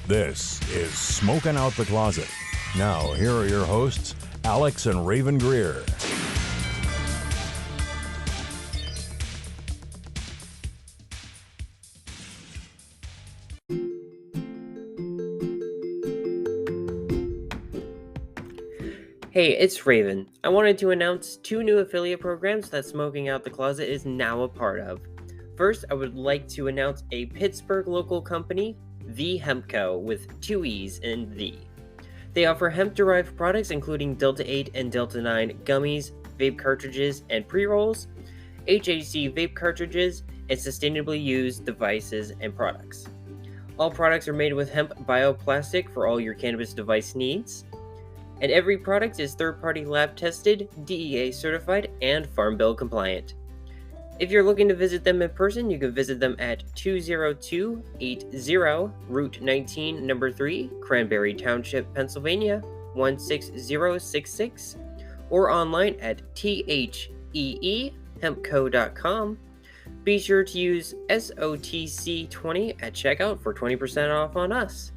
This is Smoking Out the Closet. Now, here are your hosts, Alex and Rayven Greer. Hey, it's Rayven. I wanted to announce 2 new affiliate programs that Smoking Out the Closet is now a part of. First, I would like to announce a Pittsburgh local company, The Hemp Co., with 2 E's in The. They offer hemp-derived products including Delta 8 and Delta 9 gummies, vape cartridges, and pre-rolls, HHC vape cartridges, and sustainably used devices and products. All products are made with hemp bioplastic for all your cannabis device needs. And every product is third-party lab tested, DEA certified, and Farm Bill compliant. If you're looking to visit them in person, you can visit them at 20280 Route 19, Number 3, Cranberry Township, Pennsylvania, 16066, or online at theehempco.com. Be sure to use SOTC20 at checkout for 20% off on us.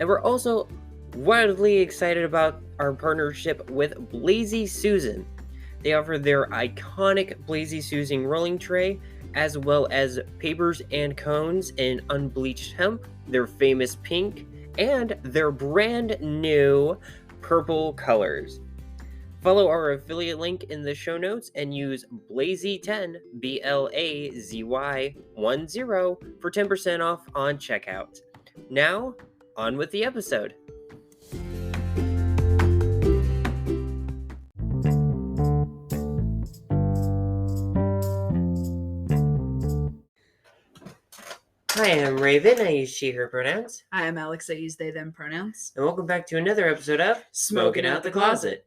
And we're also wildly excited about our partnership with Blazy Susan. They offer their iconic Blazy Susan rolling tray, as well as papers and cones in unbleached hemp, their famous pink, and their brand new purple colors. Follow our affiliate link in the show notes and use Blazy10, BLAZY10, for 10% off on checkout. Now, on with the episode. Hi, I'm Rayven. I use she, her pronouns. Hi, I'm Alex. I use they, them pronouns. And welcome back to another episode of Smoking Out the Closet.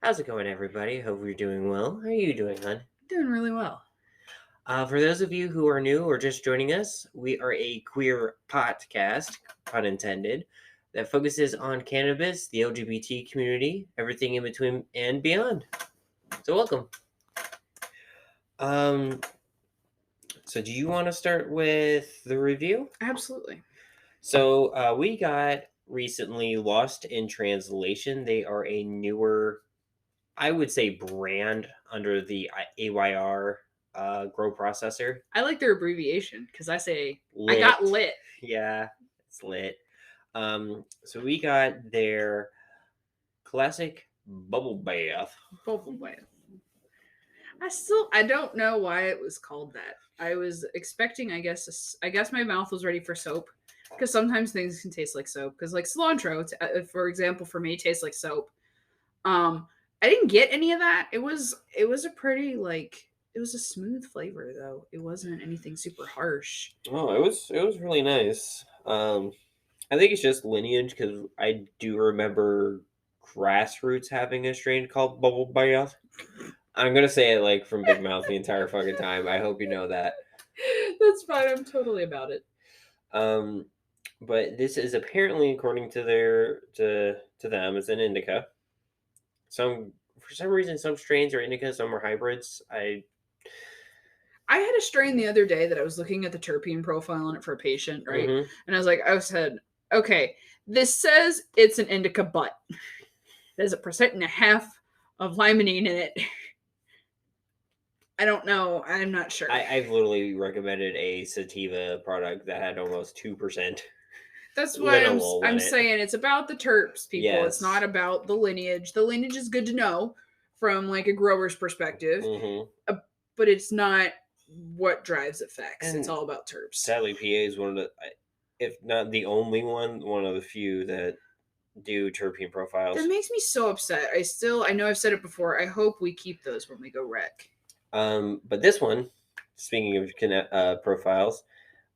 How's it going, everybody? Hope you're doing well. How are you doing, hon? Doing really well. For those of you who are new or just joining us, we are a queer podcast, pun intended, that focuses on cannabis, the LGBT community, everything in between and beyond. So welcome. So do you want to start with the review? Absolutely. So we got recently Lost in Translation. They are a newer, I would say, brand under the AYR grow processor. I like their abbreviation because I say Lit. I got lit. Yeah, it's lit. So we got their classic bubble bath. Bubble bath. I don't know why it was called that. I was expecting, I guess my mouth was ready for soap, because sometimes things can taste like soap. Because like cilantro, for example, for me, tastes like soap. I didn't get any of that. It was a pretty it was a smooth flavor though. It wasn't anything super harsh. Oh, it was really nice. I think it's just lineage, because I do remember Grassroots having a strain called bubble bath. I'm gonna say it like from Big Mouth the entire fucking time. I hope you know that. That's fine. I'm totally about it. But this is apparently, according to them, is an indica. For some reason, some strains are indica, some are hybrids. I had a strain the other day that I was looking at the terpene profile on it for a patient, right? Mm-hmm. And I said, okay, this says it's an indica, but there's 1.5% of limonene in it. I don't know. I'm not sure. I've literally recommended a sativa product that had almost 2%. That's why I'm saying it's about the terps, people. Yes. It's not about the lineage. The lineage is good to know from like a grower's perspective, but it's not what drives effects. And it's all about terps. Sadly, PA is one of the, if not the only one of the few that do terpene profiles. That makes me so upset. I know I've said it before. I hope we keep those when we go rec. But this one, speaking of profiles,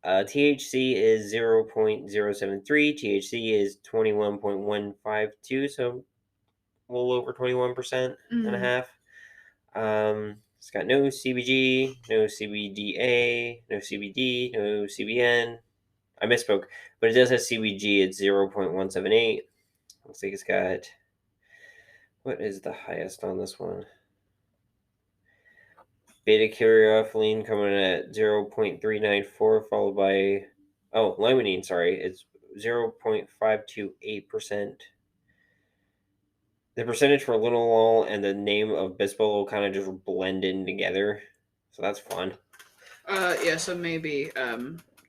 THC is 0.073, THC is 21.152, so a little over 21% and a half. It's got no CBG, no CBDA, no CBD, no CBN. I misspoke, but it does have CBG at 0.178. Looks like it's got, what is the highest on this one? Beta-caryophyllene coming in at 0.394, followed by, limonene, sorry. It's 0.528%. The percentage for Linalool and the name of Bispol kind of just blend in together, so that's fun. Yeah, so maybe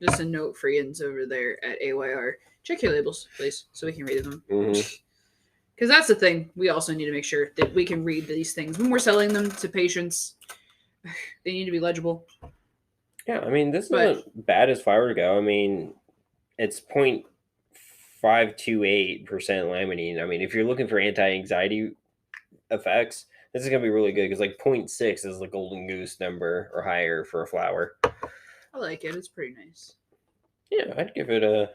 just a note for Ian's over there at AYR. Check your labels, please, so we can read them. Because that's the thing. We also need to make sure that we can read these things when we're selling them to patients. They need to be legible. Yeah, I mean, this isn't bad as far to go. I mean, it's 0.528% limonene. I mean, if you're looking for anti-anxiety effects, this is going to be really good because like 0.6 is the golden goose number or higher for a flower. I like it. It's pretty nice. Yeah, I'd give it a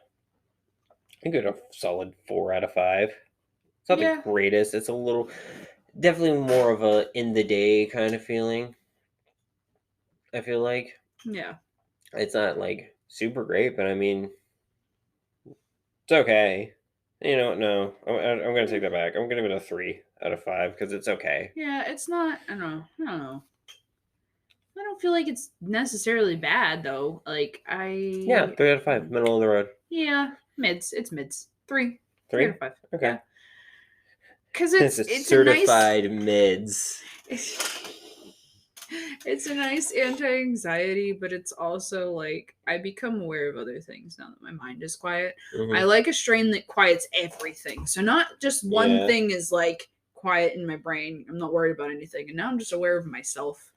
solid 4 out of 5. It's not the greatest. It's a little, definitely more of a in the day kind of feeling. I feel like. Yeah. It's not like super great, but I mean, it's okay. You know, no, I'm gonna take that back. I'm gonna give it a 3 out of 5 because it's okay. Yeah, it's not. I don't know. I don't feel like it's necessarily bad though. Like 3 out of 5, middle of the road. Yeah, mids. It's mids. 3. 3 out of 5. Okay. Because it's certified mids. It's a nice anti-anxiety, but it's also like I become aware of other things now that my mind is quiet. I like a strain that quiets everything. So not just one thing is like quiet in my brain. I'm not worried about anything. And now I'm just aware of myself.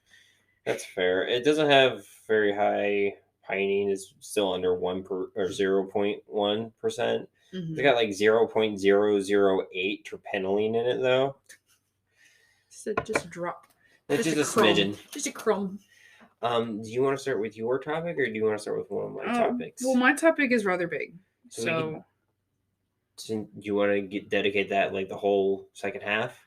That's fair. It doesn't have very high pinene. It's still under 0.1%. It's got like 0.008 terpinolene in it though. Just a drop. It's just a smidgen. Just a crumb. Do you want to start with your topic or do you want to start with one of my topics? Well, my topic is rather big. So do you want to dedicate that like the whole second half?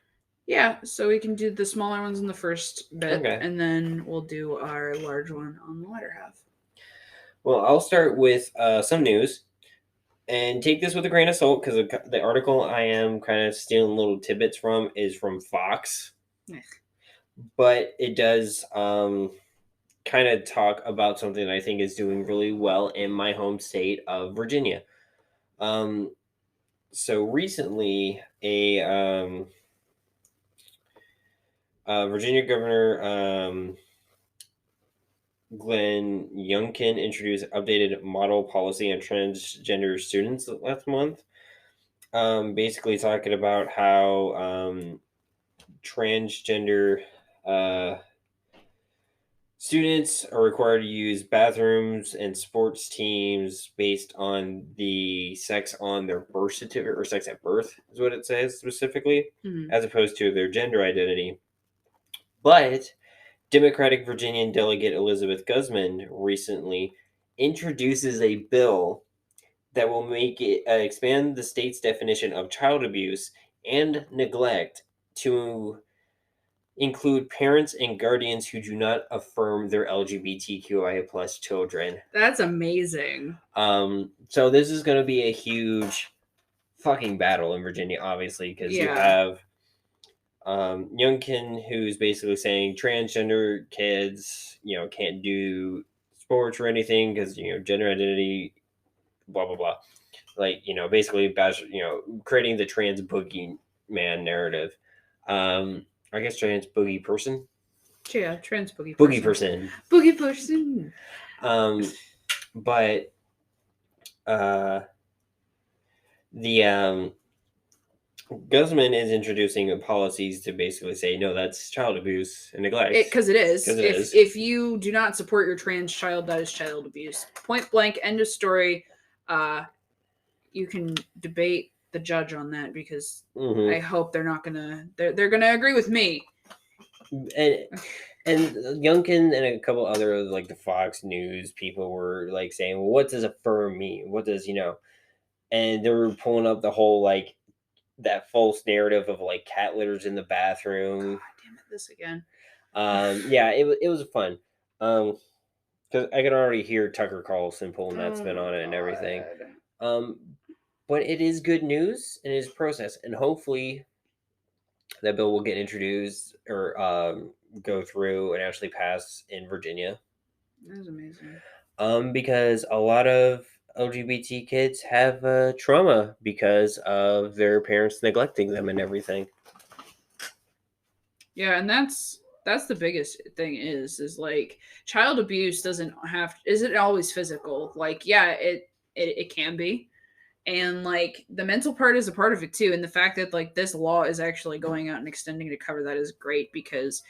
Yeah, so we can do the smaller ones in the first bit, and then we'll do our large one on the latter half. Well, I'll start with some news. And take this with a grain of salt because the article I am kind of stealing little tidbits from is from Fox. But it does kind of talk about something that I think is doing really well in my home state of Virginia. So recently, a Virginia Governor Glenn Youngkin introduced updated model policy on transgender students last month. Basically talking about how transgender students are required to use bathrooms and sports teams based on the sex on their birth certificate or sex at birth is what it says specifically, as opposed to their gender identity. But Democratic Virginian delegate Elizabeth Guzman recently introduces a bill that will make it expand the state's definition of child abuse and neglect to include parents and guardians who do not affirm their LGBTQIA plus children. That's amazing. So this is going to be a huge fucking battle in Virginia, obviously, because you have Youngkin, who's basically saying transgender kids, can't do sports or anything because, gender identity, blah, blah, blah. Like, basically, creating the trans boogie man narrative. I guess trans boogie person. Yeah, trans boogie person. Boogie person. But the Guzman is introducing policies to basically say, no, that's child abuse and neglect. Because it is. If you do not support your trans child, that is child abuse. Point blank, end of story. You can debate the judge on that because I hope they're not gonna. They're gonna agree with me. And Youngkin and a couple other like the Fox News people were like saying, well, what does affirm mean? What does And they were pulling up the whole like that false narrative of like cat litters in the bathroom. God damn it, this again. Yeah, it was fun. Because I can already hear Tucker Carlson pulling that spin on it and everything. But it is good news and it is process, and hopefully that bill will get introduced or go through and actually pass in Virginia. That is amazing. Because a lot of LGBT kids have trauma because of their parents neglecting them and everything. Yeah, and that's the biggest thing is like child abuse isn't always physical. Like, yeah, it can be. And like the mental part is a part of it too. And the fact that like this law is actually going out and extending to cover that is great, because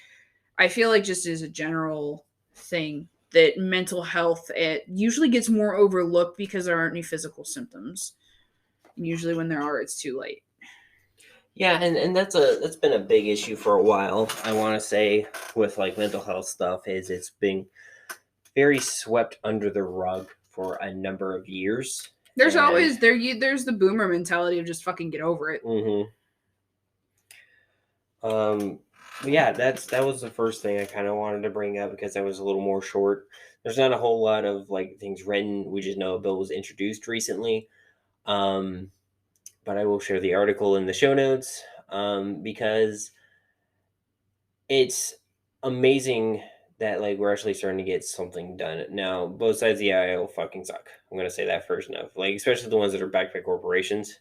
I feel like just as a general thing that mental health, it usually gets more overlooked because there aren't any physical symptoms. And usually when there are, it's too late. Yeah, and that's been a big issue for a while. I want to say with like mental health stuff is it's been very swept under the rug for a number of years. There's always there's the boomer mentality of just fucking get over it. Mm-hmm. Yeah, that was the first thing I kind of wanted to bring up because that was a little more short. There's not a whole lot of like things written. We just know a bill was introduced recently. But I will share the article in the show notes because it's amazing that like we're actually starting to get something done. Now, both sides of the aisle fucking suck. I'm gonna say that first enough. Like, especially the ones that are backed by corporations,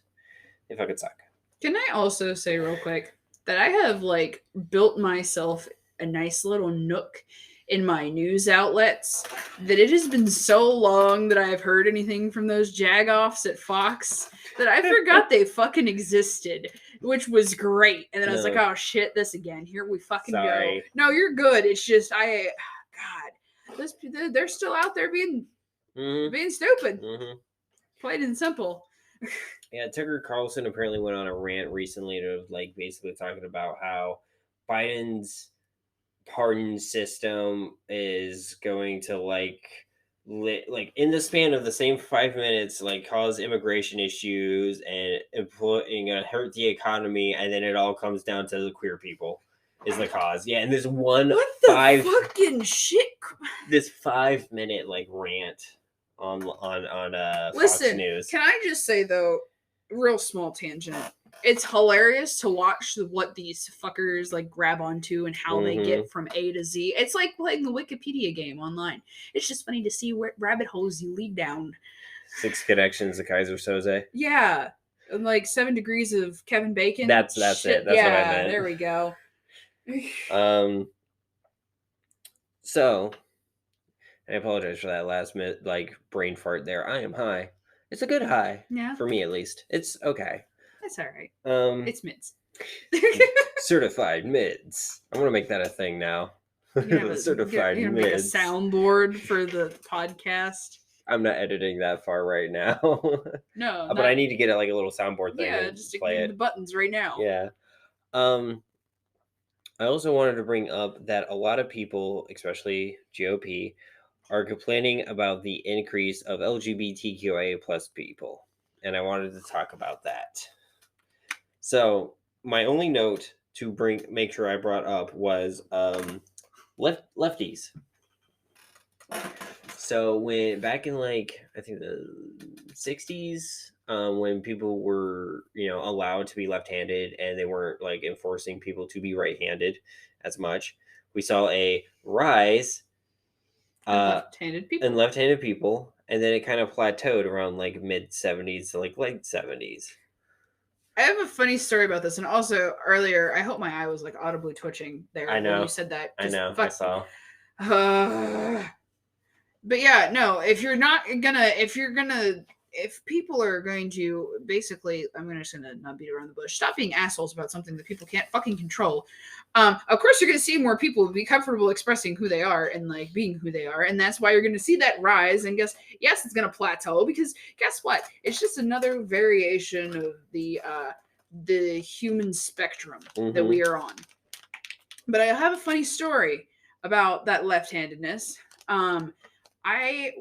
they fucking suck. Can I also say real quick that I have like built myself a nice little nook in my news outlets, that it has been so long that I've heard anything from those jagoffs at Fox that I forgot they fucking existed, which was great. And then I was like, oh shit, this again. Here we fucking go. No, you're good. It's just God, they're still out there being stupid. Mm-hmm. Plain and simple. Yeah, Tucker Carlson apparently went on a rant recently to like basically talking about how Biden's pardon system is going to like in the span of the same 5 minutes like cause immigration issues and hurt the economy, and then it all comes down to the queer people is the cause. Yeah, and there's fucking shit. This 5 minute like rant on Listen, Fox News. Can I just say though, real small tangent, it's hilarious to watch what these fuckers like grab onto and how they get from A to Z. It's like playing the Wikipedia game online. It's just funny to see what rabbit holes you lead down. 6 connections to Kaiser Soze. Yeah, and like 7 degrees of Kevin Bacon. That's it. That's what I meant. There we go. So I apologize for that last minute like brain fart there. I am high. It's a good high. Yeah. For me at least. It's okay. That's all right. It's mids. Certified mids. I want to make that a thing now. Certified mids. Make a soundboard for the podcast. I'm not editing that far right now. No. But I need to get it like a little soundboard thing. Yeah, just play the buttons right now. Yeah. I also wanted to bring up that a lot of people, especially GOP, are complaining about the increase of LGBTQIA plus people. And I wanted to talk about that. So my only note to make sure I brought up was lefties. So when back in like I think the 60s, when people were allowed to be left-handed and they weren't like enforcing people to be right-handed as much, we saw a rise left-handed people, and then it kind of plateaued around like mid 70s to like late 70s. I have a funny story about this, and also earlier, I hope my eye was like audibly twitching there. I know when you said that. I know. I saw. But yeah, no. If people are going to basically, I'm just gonna not beat around the bush. Stop being assholes about something that people can't fucking control. Of course, you're gonna see more people be comfortable expressing who they are and like being who they are, and that's why you're gonna see that rise. And yes, it's gonna plateau because guess what? It's just another variation of the human spectrum that we are on. But I have a funny story about that left-handedness. I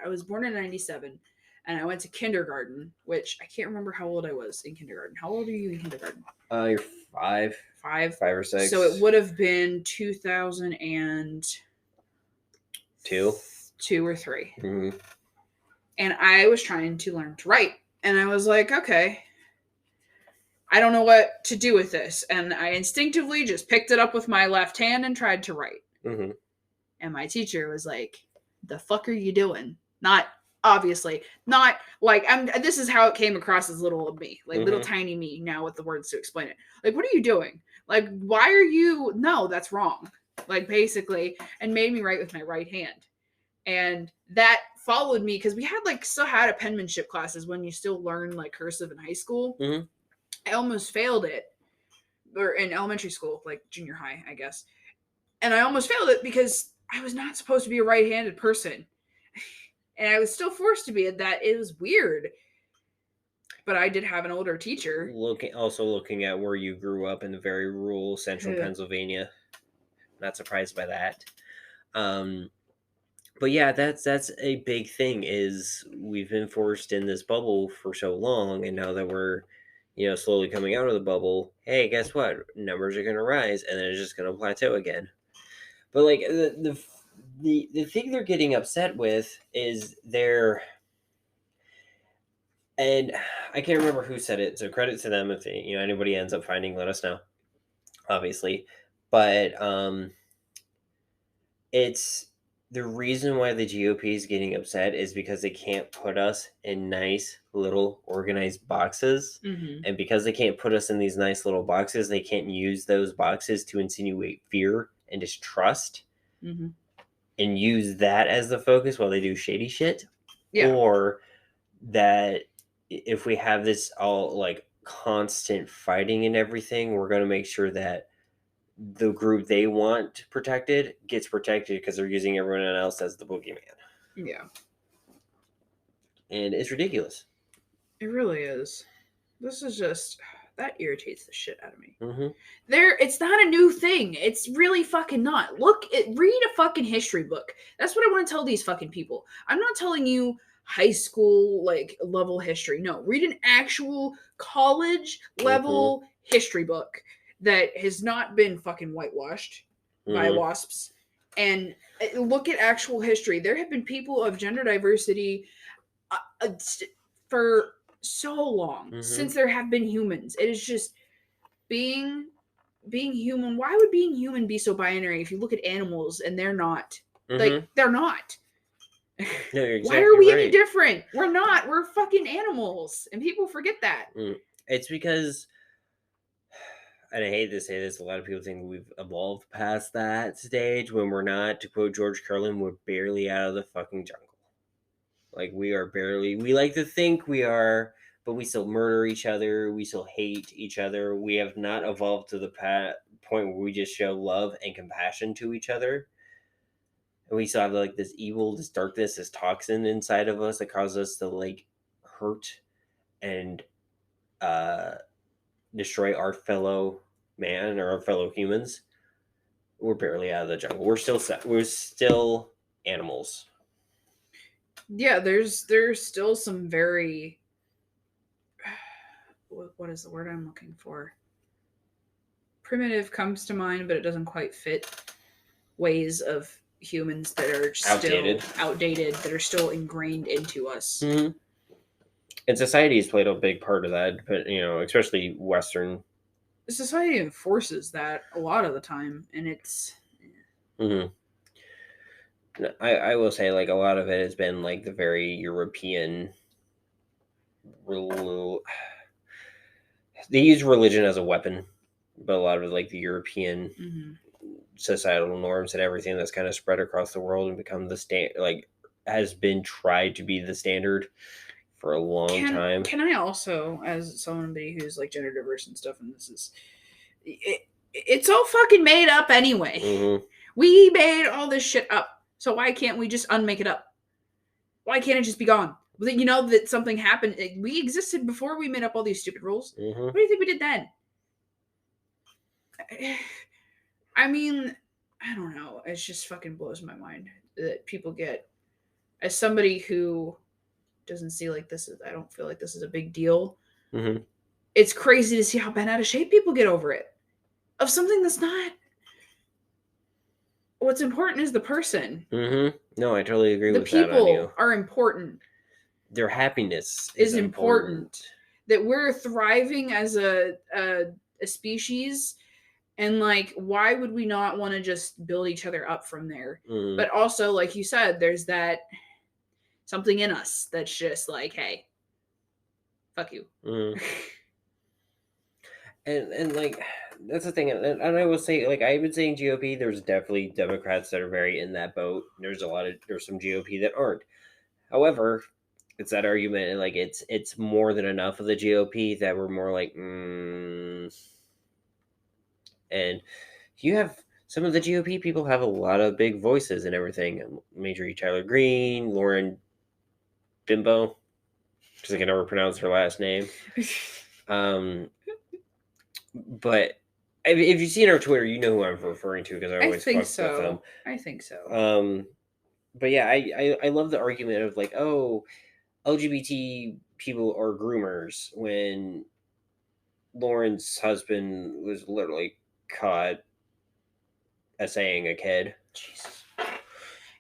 was born in 97, and I went to kindergarten, which I can't remember how old I was in kindergarten. How old are you in kindergarten? You're 5. 5 or 6. So it would have been 2002 or 3. Mm-hmm. And I was trying to learn to write. And I was like, okay, I don't know what to do with this. And I instinctively just picked it up with my left hand and tried to write. Mm-hmm. And my teacher was like, the fuck are you doing? Not Obviously, not like this is how it came across as little of me, like little tiny me now with the words to explain it. Like, what are you doing? Like, why are you? No, that's wrong. Like, basically, and made me write with my right hand. And that followed me because we had still had a penmanship classes when you still learn like cursive in high school. I almost failed it, or in elementary school, like junior high, I guess. And I almost failed it because I was not supposed to be a right-handed person. And I was still forced to be. That it was weird. But I did have an older teacher. Looking at where you grew up in the very rural central Pennsylvania. Not surprised by that. But yeah, that's a big thing is we've been forced in this bubble for so long, and now that we're, slowly coming out of the bubble, hey, guess what? Numbers are going to rise, and then it's just going to plateau again. But like the thing they're getting upset with is and I can't remember who said it, so credit to them if anybody ends up finding, let us know, obviously. But it's the reason why the GOP is getting upset is because they can't put us in nice little organized boxes. And because they can't put us in these nice little boxes, they can't use those boxes to insinuate fear and distrust and use that as the focus while they do shady shit. Yeah. Or that if we have this all like constant fighting and everything, we're going to make sure that the group they want protected gets protected because they're using everyone else as the boogeyman. Yeah. And it's ridiculous. It really is. This is just, that irritates the shit out of me. Mm-hmm. It's not a new thing. It's really fucking not. Read a fucking history book. That's what I want to tell these fucking people. I'm not telling you high school level history. No, read an actual college level history book that has not been fucking whitewashed by wasps, and look at actual history. There have been people of gender diversity for so long since there have been humans. It is just being human. Why would being human be so binary if you look at animals and they're not? They're not. No, you're exactly Why are we right. any different? We're not. We're fucking animals, and people forget that. It's because, and I hate to say this, a lot of people think we've evolved past that stage when we're not. To quote George Carlin, we're barely out of the fucking jungle. Like, we like to think we are, but we still murder each other. We still hate each other. We have not evolved to the point where we just show love and compassion to each other. And we still have this evil, this darkness, this toxin inside of us that causes us to hurt and destroy our fellow man or our fellow humans. We're barely out of the jungle. We're still animals. Yeah, there's still some very what is the word I'm looking for? Primitive comes to mind, but it doesn't quite fit. Ways of humans that are still outdated, that are still ingrained into us. And society has played a big part of that, but especially Western society enforces that a lot of the time, and it's. I will say a lot of it has been the very European. They use religion as a weapon, but a lot of it the European societal norms and everything that's kind of spread across the world and become the has been tried to be the standard for a long time. Can I also, as somebody who's gender diverse and stuff, and this is it's all fucking made up anyway. We made all this shit up. So why can't we just unmake it up? Why can't it just be gone? That something happened. We existed before we made up all these stupid rules. What do you think we did then? I mean, I don't know. It just fucking blows my mind that people get, as somebody who doesn't see this is, I don't feel like this is a big deal. It's crazy to see how bent out of shape people get over it. Of something that's not. What's important is the person. No, I totally agree with that. The people are important. Their happiness is important. That we're thriving as a species, and why would we not want to just build each other up from there? But also, like you said, there's that something in us that's just like, hey, fuck you. Mm. And like that's the thing, and I will say, like I've been saying GOP. There's definitely Democrats that are very in that boat. There's some GOP that aren't. However, it's that argument, and like it's more than enough of the GOP that we're more like, and you have some of the GOP people have a lot of big voices and everything. Marjorie Taylor Greene, Lauren Bimbo, because I can never pronounce her last name. But if you've seen her Twitter, you know who I'm referring to because I always fuck with them. I think so. But yeah, I love the argument of like, oh, LGBT people are groomers when Lauren's husband was literally caught essaying a kid. Jesus.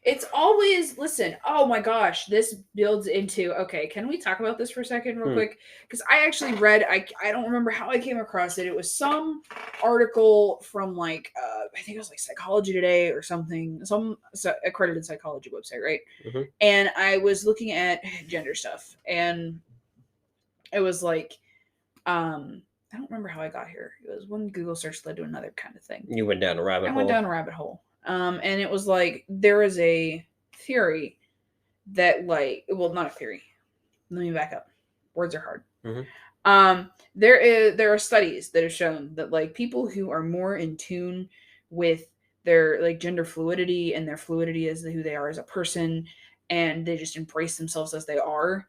It's always, listen, oh my gosh, this builds into, okay, can we talk about this for a second real quick? Because I actually read, I don't remember how I came across it. It was some article from like, I think it was like Psychology Today or something, some accredited psychology website, right? Mm-hmm. And I was looking at gender stuff, and it was like, I don't remember how I got here. It was one Google search led to another kind of thing. You went down a rabbit hole. I went down a rabbit hole. And it was like, there is a theory that like, well, not a theory. Let me back up. Words are hard. Mm-hmm. There are studies that have shown that like people who are more in tune with their like gender fluidity and their fluidity as who they are as a person, and they just embrace themselves as they are,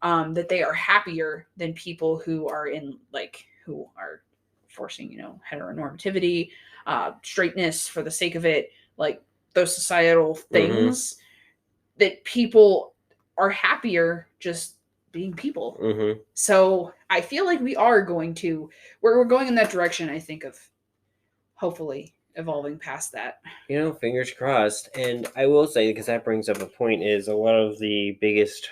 that they are happier than people who are in like, who are forcing, you know, heteronormativity, straightness for the sake of it, like those societal things, that people are happier just being people. So I feel like we are going to, we're going in that direction, I think, of hopefully evolving past that. You know, fingers crossed. And I will say, because that brings up a point, is a lot of the biggest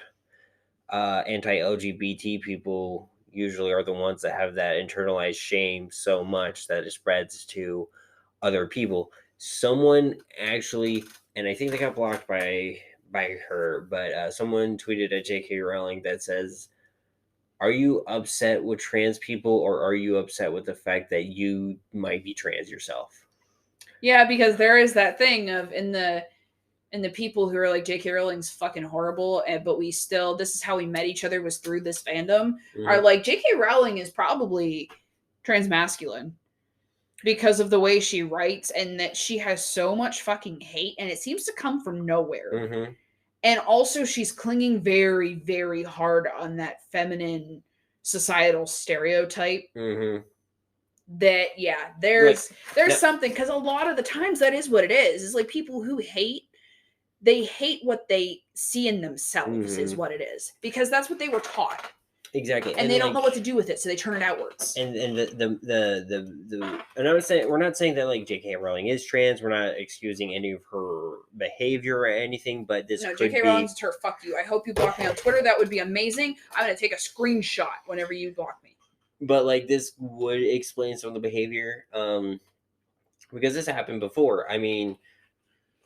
anti-LGBT people usually are the ones that have that internalized shame so much that it spreads to other people. Someone actually, and I think they got blocked by her, but someone tweeted at J.K. Rowling that says, "Are you upset with trans people, or are you upset with the fact that you might be trans yourself?" Yeah, because there is that thing of in the people who are like, J.K. Rowling's fucking horrible, but we still, this is how we met each other, was through this fandom, are like, J.K. Rowling is probably transmasculine because of the way she writes, and that she has so much fucking hate, and it seems to come from nowhere. And also she's clinging very, very hard on that feminine societal stereotype. That, yeah, there's something, because a lot of the times that is what it is like people who hate, they hate what they see in themselves is what it is, because that's what they were taught. Exactly. And they don't know what to do with it, so they turn it outwards. And and I was saying, we're not saying that like J.K. Rowling is trans. We're not excusing any of her behavior or anything, but this could J.K. Rowling's her, fuck you. I hope you block me on Twitter. That would be amazing. I'm gonna take a screenshot whenever you block me. But like this would explain some of the behavior, because this happened before. I mean,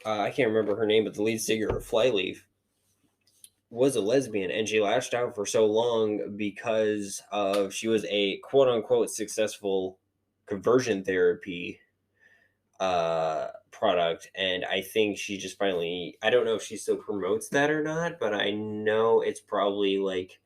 I can't remember her name, but the lead singer of Flyleaf was a lesbian, and she lashed out for so long because of, she was a quote unquote successful conversion therapy product, and I think she just finally, I don't know if she still promotes that or not, but I know it's probably like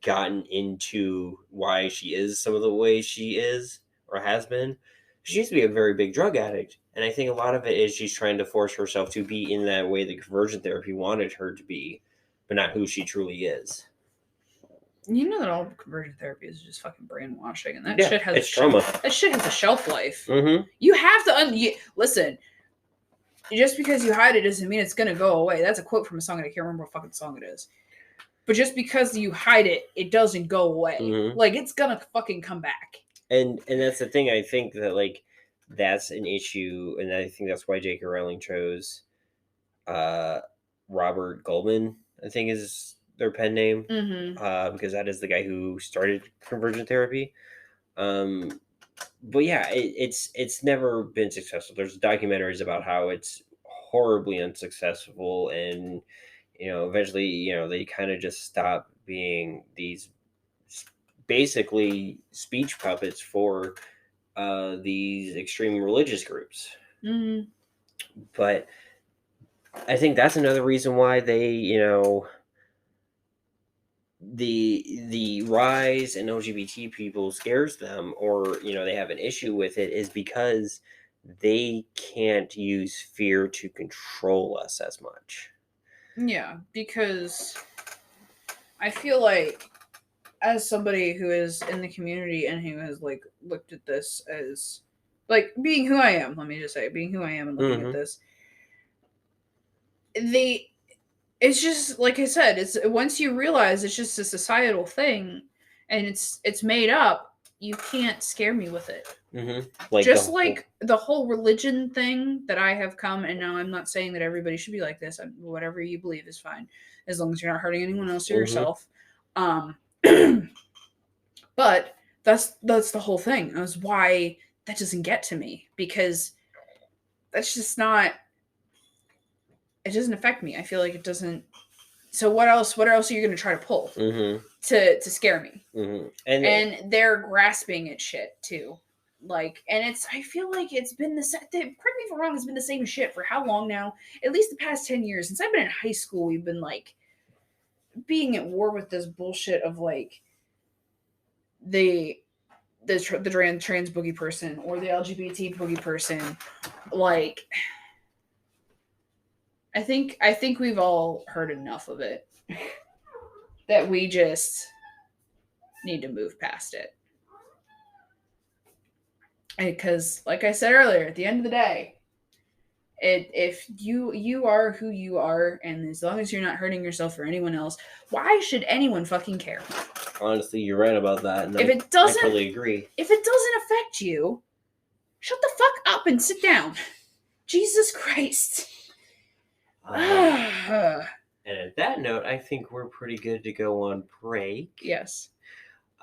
gotten into why she is some of the way she is or has been. She used to be a very big drug addict, and I think a lot of it is she's trying to force herself to be in that way the conversion therapy wanted her to be, but not who she truly is. You know that all conversion therapy is just fucking brainwashing, and that shit has that shit has a shelf life. You have to listen. Just because you hide it doesn't mean it's gonna go away. That's a quote from a song, and I can't remember what fucking song it is. But just because you hide it, it doesn't go away. Like, it's gonna fucking come back. And that's the thing. I think that like that's an issue, and I think that's why J.K. Rowling chose Robert Goldman, I think is their pen name, because that is the guy who started conversion therapy. But yeah, it's never been successful. There's documentaries about how it's horribly unsuccessful, and eventually, they kind of just stop being these basically speech puppets for these extreme religious groups. Mm-hmm. But I think that's another reason why they, the rise in LGBT people scares them, or they have an issue with it, is because they can't use fear to control us as much. Yeah, because I feel like, as somebody who is in the community and who has like looked at this as like being who I am, let me just say, being who I am and looking at this, it's just like I said, it's once you realize it's just a societal thing and it's made up, you can't scare me with it. Like just the whole religion thing that I have come, and now I'm not saying that everybody should be like this. Whatever you believe is fine, as long as you're not hurting anyone else or yourself. But that's the whole thing. That's why that doesn't get to me, because that's just not. It doesn't affect me. I feel like it doesn't. So what else are you going to try to pull to scare me? And they're grasping at shit too. Like, and I feel like it's been correct me if I'm wrong, it's been the same shit for how long now? At least the past 10 years. Since I've been in high school, we've been like being at war with this bullshit of like the trans boogie person or the LGBT boogie person. Like, I think we've all heard enough of it that we just need to move past it. Because, like I said earlier, at the end of the day, if you are who you are, and as long as you're not hurting yourself or anyone else, why should anyone fucking care? Honestly, you're right about that. And I totally agree. If it doesn't affect you, shut the fuck up and sit down. Jesus Christ. And at that note, I think we're pretty good to go on break. Yes.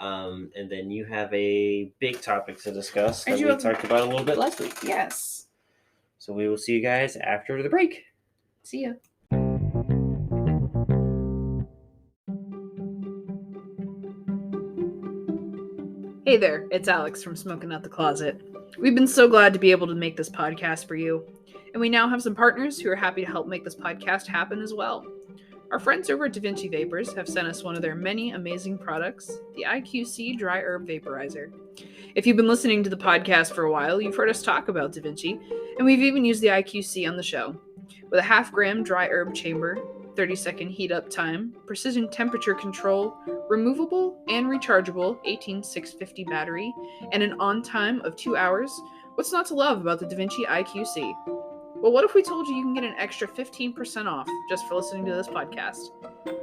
And then you have a big topic to discuss that we talked about a little bit last week. Yes. So we will see you guys after the break. See ya. Hey there, it's Alex from Smoking Out the Closet. We've been so glad to be able to make this podcast for you, and we now have some partners who are happy to help make this podcast happen as well. Our friends over at Da Vinci Vapors have sent us one of their many amazing products, the IQC Dry Herb Vaporizer. If you've been listening to the podcast for a while, you've heard us talk about Da Vinci, and we've even used the IQC on the show. With a 0.5 gram dry herb chamber, 30-second heat up time, precision temperature control, removable and rechargeable 18650 battery, and an on time of 2 hours, what's not to love about the Da Vinci IQC? Well, what if we told you can get an extra 15% off just for listening to this podcast?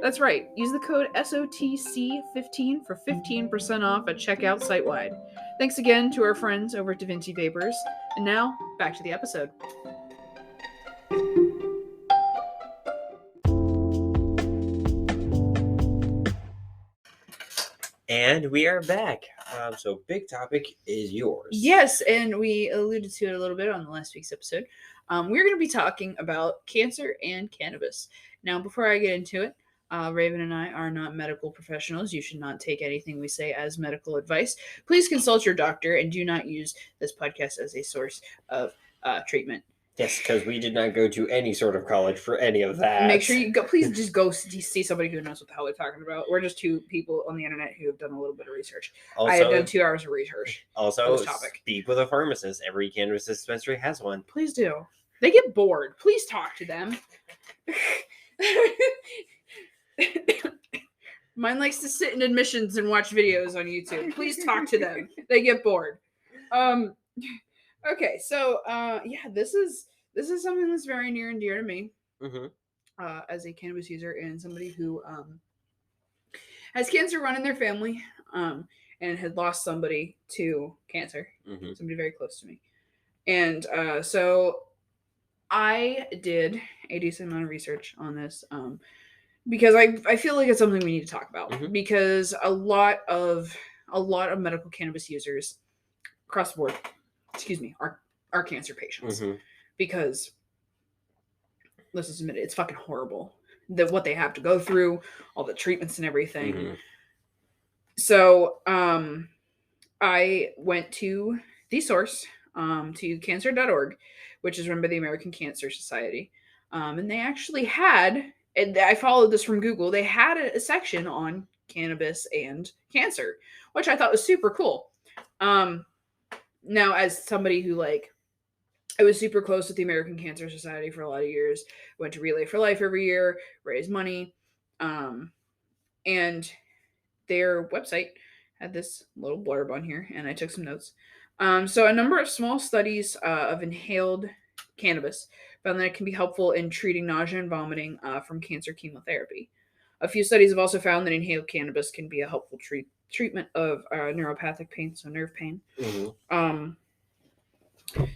That's right. Use the code SOTC15 for 15% off at checkout site-wide. Thanks again to our friends over at Da Vinci Vapors. And now, back to the episode. And we are back. So big topic is yours. Yes, and we alluded to it a little bit on the last week's episode. We're going to be talking about cancer and cannabis. Now, before I get into it, Rayven and I are not medical professionals. You should not take anything we say as medical advice. Please consult your doctor and do not use this podcast as a source of treatment. Yes, because we did not go to any sort of college for any of that. Make sure you go. Please just go see somebody who knows what the hell they're talking about. We're just two people on the internet who have done a little bit of research. Also, I have done 2 hours of research. Also, on this topic. Speak with a pharmacist. Every cannabis dispensary has one. Please do. They get bored. Please talk to them. Mine likes to sit in admissions and watch videos on YouTube. Please talk to them. They get bored. Okay, so yeah, this is something that's very near and dear to me, as a cannabis user and somebody who has cancer run in their family, and had lost somebody to cancer, somebody very close to me, and so I did a decent amount of research on this, because I feel like it's something we need to talk about, because a lot of medical cannabis users across the board, are cancer patients, because let's just admit it, it's fucking horrible. what they have to go through, all the treatments and everything. Mm-hmm. So I went to the source, to cancer.org, which is run by the American Cancer Society. And they actually had, and I followed this from Google, they had a section on cannabis and cancer, which I thought was super cool. Now, as somebody who, like, I was super close with the American Cancer Society for a lot of years, went to Relay for Life every year, raised money, and their website had this little blurb on here, and I took some notes. So a number of small studies of inhaled cannabis found that it can be helpful in treating nausea and vomiting from cancer chemotherapy. A few studies have also found that inhaled cannabis can be a helpful treatment of neuropathic pain, so nerve pain. Mm-hmm.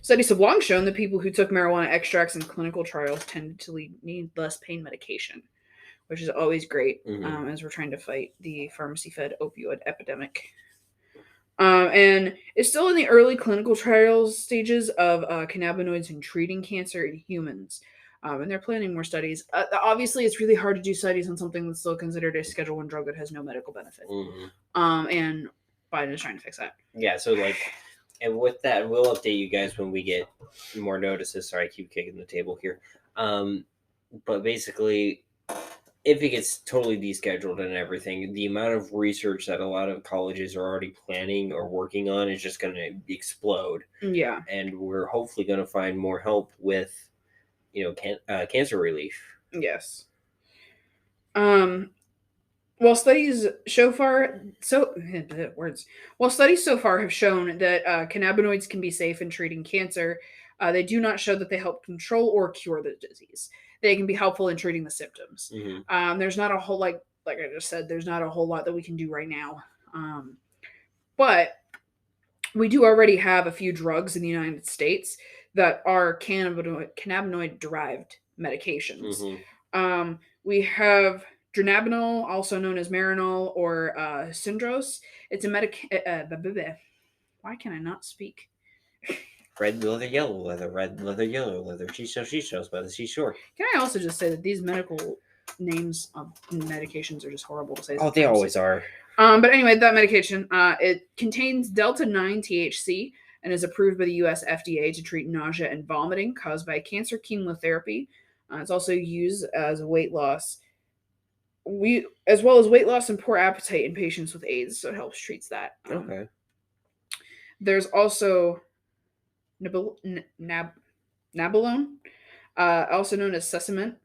Studies have long shown that people who took marijuana extracts in clinical trials tended to need less pain medication, which is always great as we're trying to fight the pharmacy-fed opioid epidemic. And it's still in the early clinical trials stages of cannabinoids in treating cancer in humans. And they're planning more studies. Obviously, it's really hard to do studies on something that's still considered a Schedule 1 drug that has no medical benefit. And Biden is trying to fix that. Yeah, so, like, and with that, we'll update you guys when we get more notices. Sorry, I keep kicking the table here. But basically, if it gets totally descheduled and everything, the amount of research that a lot of colleges are already planning or working on is just going to explode. Yeah. And we're hopefully going to find more help with, cancer relief. Yes. While studies so far have shown that cannabinoids can be safe in treating cancer, they do not show that they help control or cure the disease. They can be helpful in treating the symptoms. Mm-hmm. There's not a whole, like I just said, there's not a whole lot that we can do right now. But we do already have a few drugs in the United States that are cannabinoid-derived medications. Mm-hmm. We have dronabinol, also known as Marinol or Syndros. It's a why can I not speak? Red leather, yellow leather, red leather, yellow leather. She shows by the seashore. Can I also just say that these medical names of medications are just horrible to say? Oh, they always are. But anyway, that medication, it contains delta-9 THC and is approved by the U.S. FDA to treat nausea and vomiting caused by cancer chemotherapy. It's also used as a weight loss. As well as weight loss and poor appetite in patients with AIDS, so it helps treats that. Okay. There's also nabilone, also known as Sesament.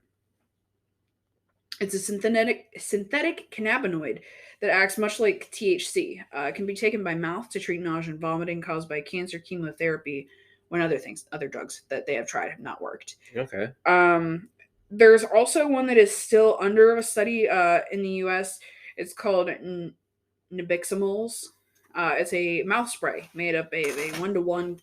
It's a synthetic cannabinoid that acts much like THC. It can be taken by mouth to treat nausea and vomiting caused by cancer chemotherapy, when other drugs that they have tried have not worked. Okay. There's also one that is still under a study in the U.S. It's called nabiximols. It's a mouth spray made up a 1-to-1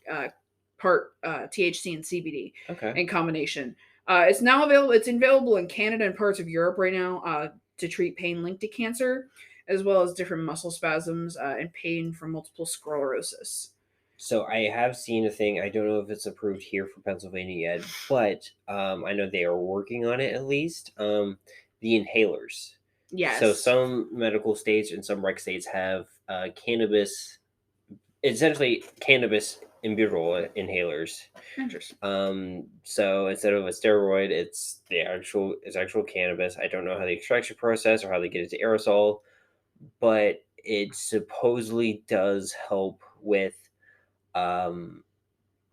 part THC and CBD in combination. It's now available. It's available in Canada and parts of Europe right now to treat pain linked to cancer, as well as different muscle spasms and pain from multiple sclerosis. So I have seen a thing. I don't know if it's approved here for Pennsylvania yet, but I know they are working on it at least. The inhalers. Yes. So some medical states and some rec states have cannabis, essentially cannabis Biddle inhalers. Interesting. So instead of a steroid, it's actual cannabis. I don't know how the extraction process or how they get it to aerosol, but it supposedly does help with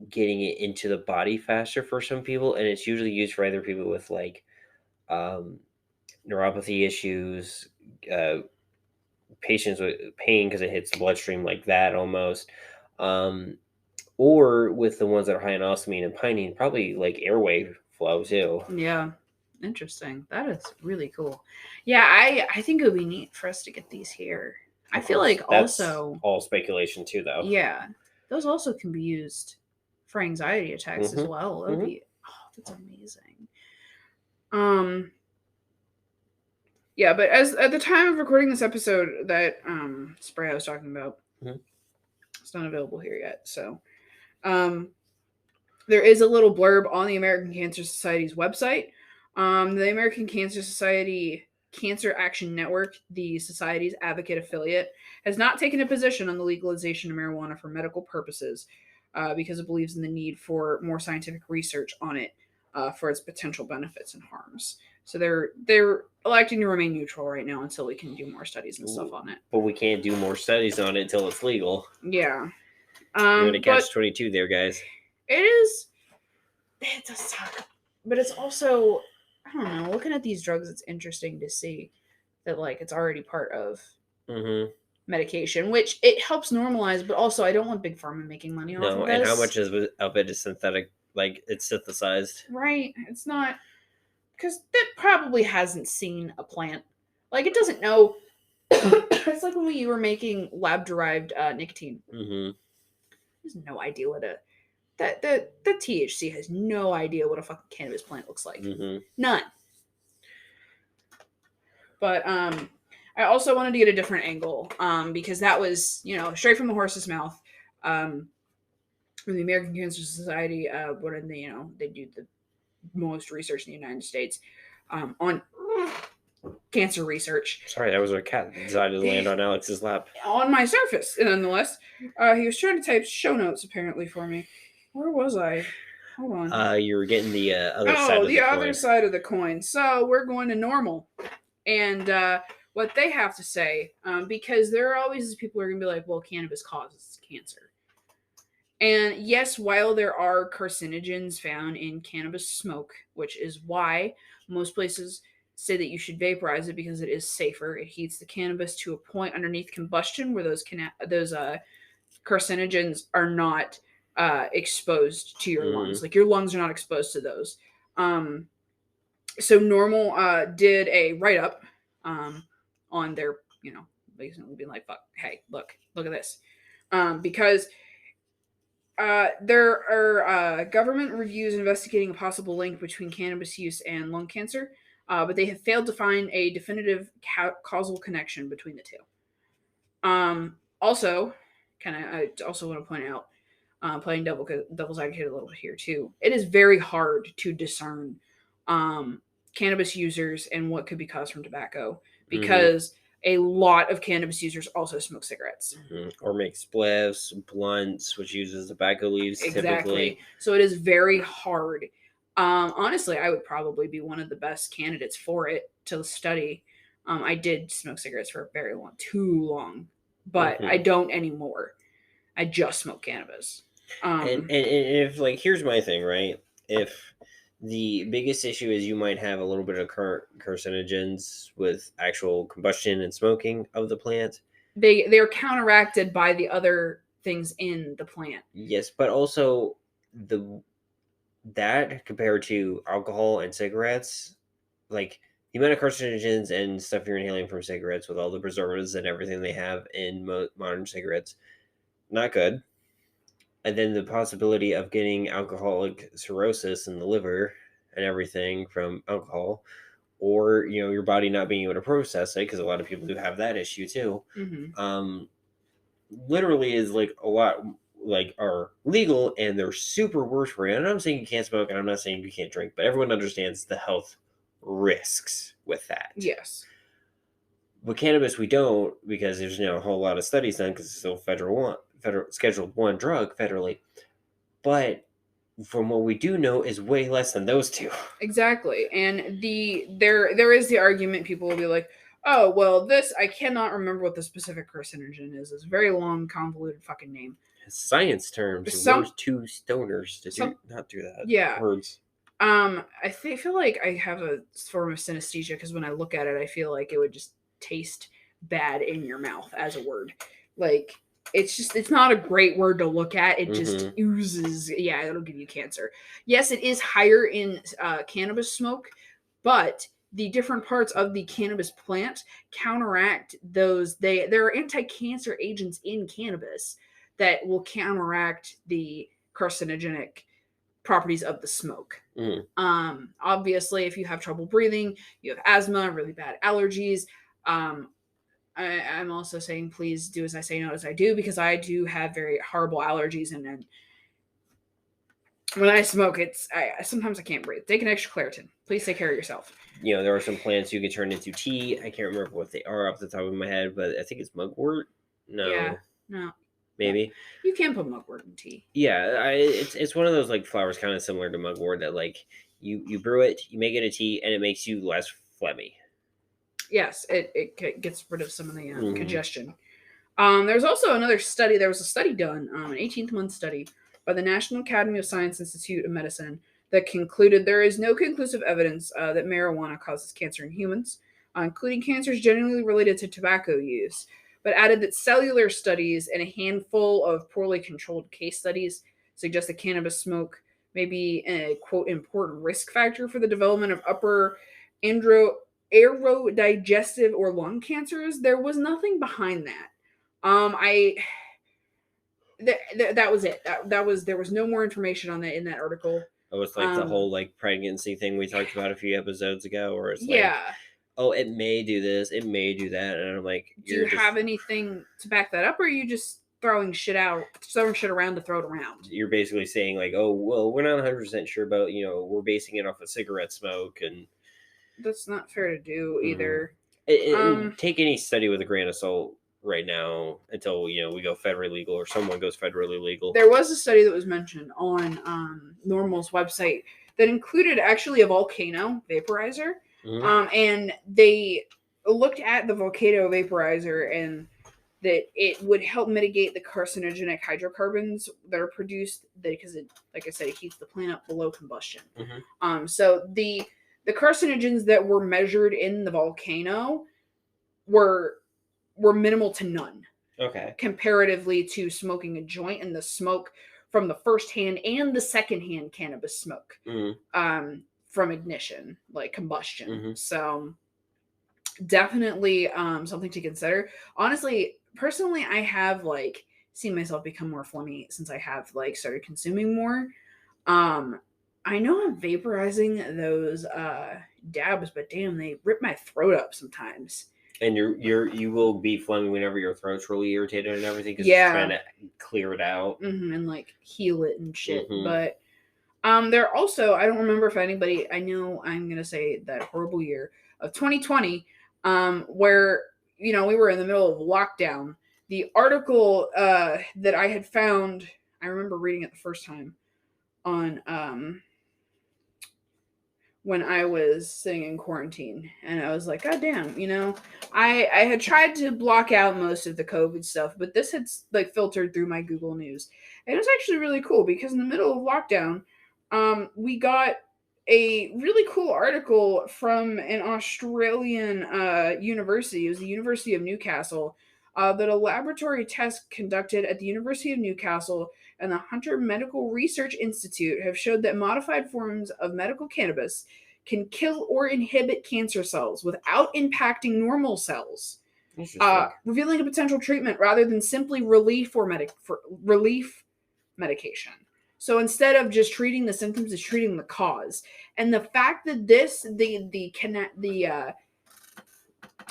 getting it into the body faster for some people, and it's usually used for either people with like neuropathy issues, patients with pain because it hits the bloodstream like that almost, or with the ones that are high in osmine and pinene, probably like airway flow too. Yeah, interesting. That is really cool. Yeah, I think it would be neat for us to get these here. I feel like That's also all speculation too, though. Yeah, those also can be used for anxiety attacks as well. That would be that's amazing. Yeah, but as at the time of recording this episode, that spray I was talking about, it's not available here yet. So, there is a little blurb on the American Cancer Society's website. The American Cancer Society Cancer Action Network, the society's advocate affiliate, has not taken a position on the legalization of marijuana for medical purposes because it believes in the need for more scientific research on it for its potential benefits and harms. So they're electing to remain neutral right now until we can do more studies and stuff on it. But we can't do more studies on it until it's legal. Yeah. You're gonna But catch 22 there, guys. it does suck. But it's also, I don't know, looking at these drugs, it's interesting to see that like it's already part of medication, which it helps normalize, but also I don't want Big Pharma making money off of this. And how much of it is synthetic? Like, it's synthesized. Right. It's not, because that probably hasn't seen a plant. Like, it doesn't know. It's like when we were making lab-derived nicotine. There's no idea what the THC has no idea what a fucking cannabis plant looks like. None. But I also wanted to get a different angle because that was, straight from the horse's mouth. The American Cancer Society, they do the most research in the United States on cancer research. Sorry, that was our cat that decided to land on Alex's lap. On my surface, nonetheless. He was trying to type show notes, apparently, for me. Where was I? Hold on. You were getting the other side of the coin. Other side of the coin. So we're going to normal. And what they have to say, because there are always these people who are going to be like, well, cannabis causes cancer. And yes, while there are carcinogens found in cannabis smoke, which is why most places say that you should vaporize it because it is safer. It heats the cannabis to a point underneath combustion where those carcinogens are not exposed to your lungs. Like, your lungs are not exposed to those. So Normal did a write-up on their, basically being like, fuck, hey, look at this. Because there are government reviews investigating a possible link between cannabis use and lung cancer, but they have failed to find a definitive causal connection between the two. Also, I also want to point out, playing devil's advocate a little bit here too, it is very hard to discern cannabis users and what could be caused from tobacco, because a lot of cannabis users also smoke cigarettes. Or make spliffs, blunts, which uses tobacco leaves typically. So it is very hard. Honestly, I would probably be one of the best candidates for it to study. I did smoke cigarettes for too long, but I don't anymore. I just smoke cannabis. And if, like, here's my thing, right? If the biggest issue is you might have a little bit of carcinogens with actual combustion and smoking of the plant, they are counteracted by the other things in the plant. Yes, but also that compared to alcohol and cigarettes, like the amount of carcinogens and stuff you're inhaling from cigarettes with all the preservatives and everything they have in modern cigarettes, not good. And then the possibility of getting alcoholic cirrhosis in the liver and everything from alcohol, or, your body not being able to process it, because a lot of people do have that issue too. Literally is like a lot, like, are legal and they're super worse for you. And I'm not saying you can't smoke and I'm not saying you can't drink, but everyone understands the health risks with that. Yes. With cannabis, we don't, because there's a whole lot of studies done because it's still federal Scheduled 1 drug federally. But from what we do know is way less than those two. Exactly. And there is the argument, people will be like, oh, well, this, I cannot remember what the specific carcinogen is. It's a very long, convoluted fucking name. Science terms. We're two stoners to not do that. Yeah. Words. I feel like I have a form of synesthesia because when I look at it, I feel like it would just taste bad in your mouth as a word. Like, it's not a great word to look at. It just oozes. Yeah, it'll give you cancer. Yes, it is higher in cannabis smoke, but the different parts of the cannabis plant counteract those. There are anti-cancer agents in cannabis that will counteract the carcinogenic properties of the smoke. Obviously, if you have trouble breathing, you have asthma, really bad allergies, I'm also saying, please do as I say, not as I do, because I do have very horrible allergies, and when I smoke, sometimes I can't breathe. Take an extra Claritin. Please take care of yourself. There are some plants you can turn into tea. I can't remember what they are off the top of my head, but I think it's mugwort. No, Yeah, no, maybe. you can put mugwort in tea. Yeah, it's one of those like flowers kind of similar to mugwort that like you brew it, you make it a tea, and it makes you less phlegmy. Yes, it gets rid of some of the Mhm. congestion. There's also another study. There was a study done, an 18th-month study by the National Academy of Science Institute of Medicine that concluded there is no conclusive evidence that marijuana causes cancer in humans, including cancers generally related to tobacco use, but added that cellular studies and a handful of poorly controlled case studies suggest that cannabis smoke may be a, quote, important risk factor for the development of upper aerodigestive or lung cancers. There was nothing behind that. That was it. There was no more information on that in that article. It was like the whole like pregnancy thing we talked about a few episodes ago, where it's like, Yeah. oh, it may do this, it may do that, and I'm like, Do you have anything to back that up, or are you just throwing shit around to throw it around? You're basically saying like, oh, well, we're not 100% sure about, we're basing it off of cigarette smoke, and That's not fair to do either. and take any study with a grain of salt right now until we go federally legal or someone goes federally legal. There was a study that was mentioned on Normal's website that included actually a volcano vaporizer, and they looked at the volcano vaporizer and that it would help mitigate the carcinogenic hydrocarbons that are produced because it, like I said, it heats the plant up below combustion. So the carcinogens that were measured in the volcano were minimal to none. Okay. Comparatively to smoking a joint and the smoke from the first-hand and the second-hand cannabis smoke from ignition, like combustion. So definitely something to consider. Honestly, personally, I have like seen myself become more phlegmy since I have like started consuming more. I know I'm vaporizing those dabs, but damn, they rip my throat up sometimes. And you will be phlegmy whenever your throat's really irritated and everything because it's trying to clear it out and like heal it and shit. But there also, I don't remember if anybody, I know I'm gonna say that horrible year of 2020, where we were in the middle of lockdown. The article that I had found, I remember reading it the first time on when I was sitting in quarantine, and I was like, God damn, I had tried to block out most of the COVID stuff, but this had like filtered through my Google News. And it was actually really cool because in the middle of lockdown, we got a really cool article from an Australian university. It was the University of Newcastle, that a laboratory test conducted at the University of Newcastle and the Hunter Medical Research Institute have showed that modified forms of medical cannabis can kill or inhibit cancer cells without impacting normal cells, revealing a potential treatment rather than simply relief medication. So instead of just treating the symptoms, it's treating the cause. And the fact that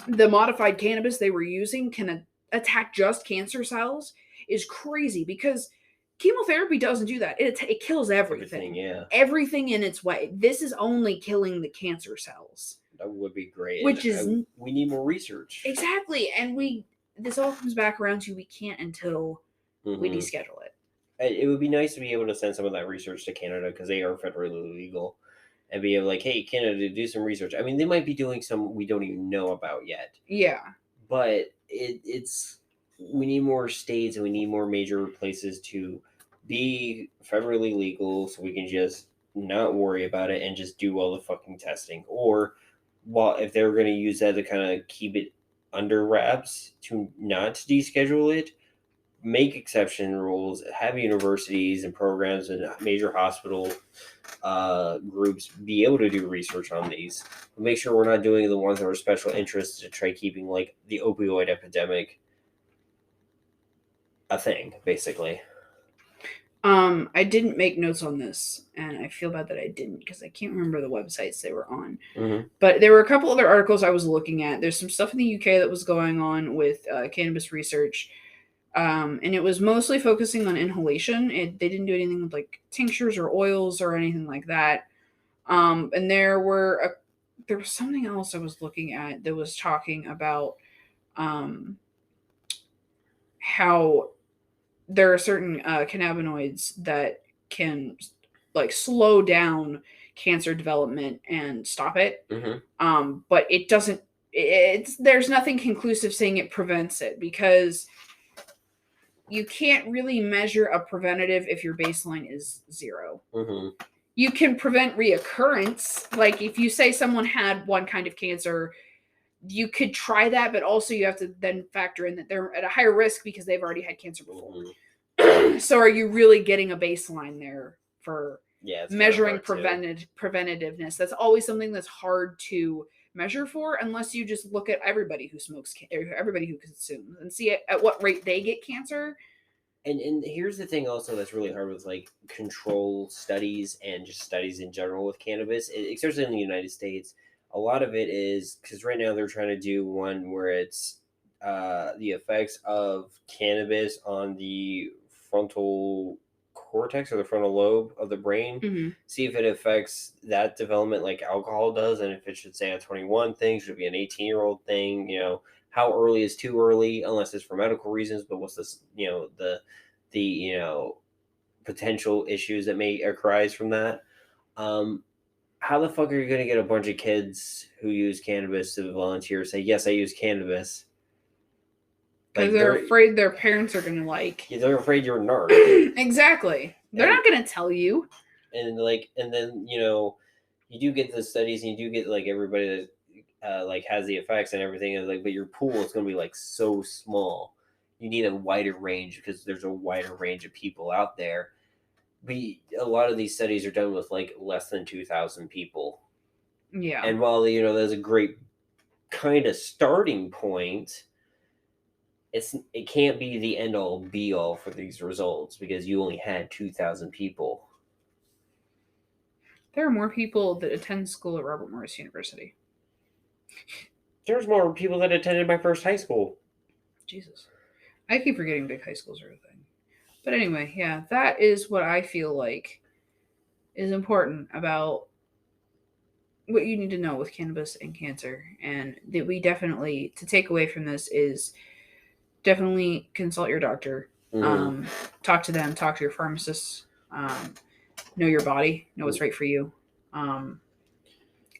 the modified cannabis they were using can attack just cancer cells is crazy because chemotherapy doesn't do that. It kills everything. Everything in its way. This is only killing the cancer cells. That would be great. We need more research. Exactly. And this all comes back around to we can't until we deschedule it. It would be nice to be able to send some of that research to Canada because they are federally legal and be able like, hey, Canada, do some research. I mean, they might be doing some we don't even know about yet. Yeah. But we need more states and we need more major places to be federally legal so we can just not worry about it and just do all the fucking testing. Or if they're going to use that to kind of keep it under wraps to not deschedule it, make exception rules, have universities and programs and major hospital groups be able to do research on these. Make sure we're not doing the ones that are special interests to try keeping like the opioid epidemic a thing, basically. I didn't make notes on this, and I feel bad that I didn't because I can't remember the websites they were on. But there were a couple other articles I was looking at. There's some stuff in the UK that was going on with cannabis research. And it was mostly focusing on inhalation. They didn't do anything with like tinctures or oils or anything like that. And there was something else I was looking at that was talking about how there are certain cannabinoids that can like slow down cancer development and stop it. But it doesn't. There's nothing conclusive saying it prevents it, because you can't really measure a preventative if your baseline is 0. You can prevent reoccurrence. Like if you say someone had one kind of cancer, you could try that, but also you have to then factor in that they're at a higher risk because they've already had cancer before. So are you really getting a baseline there for measuring preventativeness? That's always something that's hard to measure for, unless you just look at everybody who smokes, everybody who consumes, and see at what rate they get cancer. And here's the thing also that's really hard with like control studies and just studies in general with cannabis, especially in the United States. A lot of it is because right now they're trying to do one where it's the effects of cannabis on the frontal cortex or the frontal lobe of the brain. See if it affects that development like alcohol does, and if it should say a 21 thing, should it be an 18-year-old thing, how early is too early, unless it's for medical reasons, but what's this, the potential issues that may arise from that. How the fuck are you going to get a bunch of kids who use cannabis to volunteer say, yes, I use cannabis? Because they're afraid their parents are going to like. Yeah, they're afraid you're a nerd. Exactly. They're not going to tell you. And then, you do get the studies and you do get like everybody that like has the effects and everything, and like, but your pool is going to be like so small. You need a wider range because there's a wider range of people out there. But a lot of these studies are done with like less than 2,000 people. Yeah. And while that's a great kind of starting point, it can't be the end all be all for these results because you only had 2,000 people. There are more people that attend school at Robert Morris University. There's more people that attended my first high school. Jesus. I keep forgetting big high schools are a thing. But anyway, yeah, that is what I feel like is important about what you need to know with cannabis and cancer. And that we definitely, to take away from this is definitely consult your doctor. Talk to them, talk to your pharmacist, know your body, know what's right for you.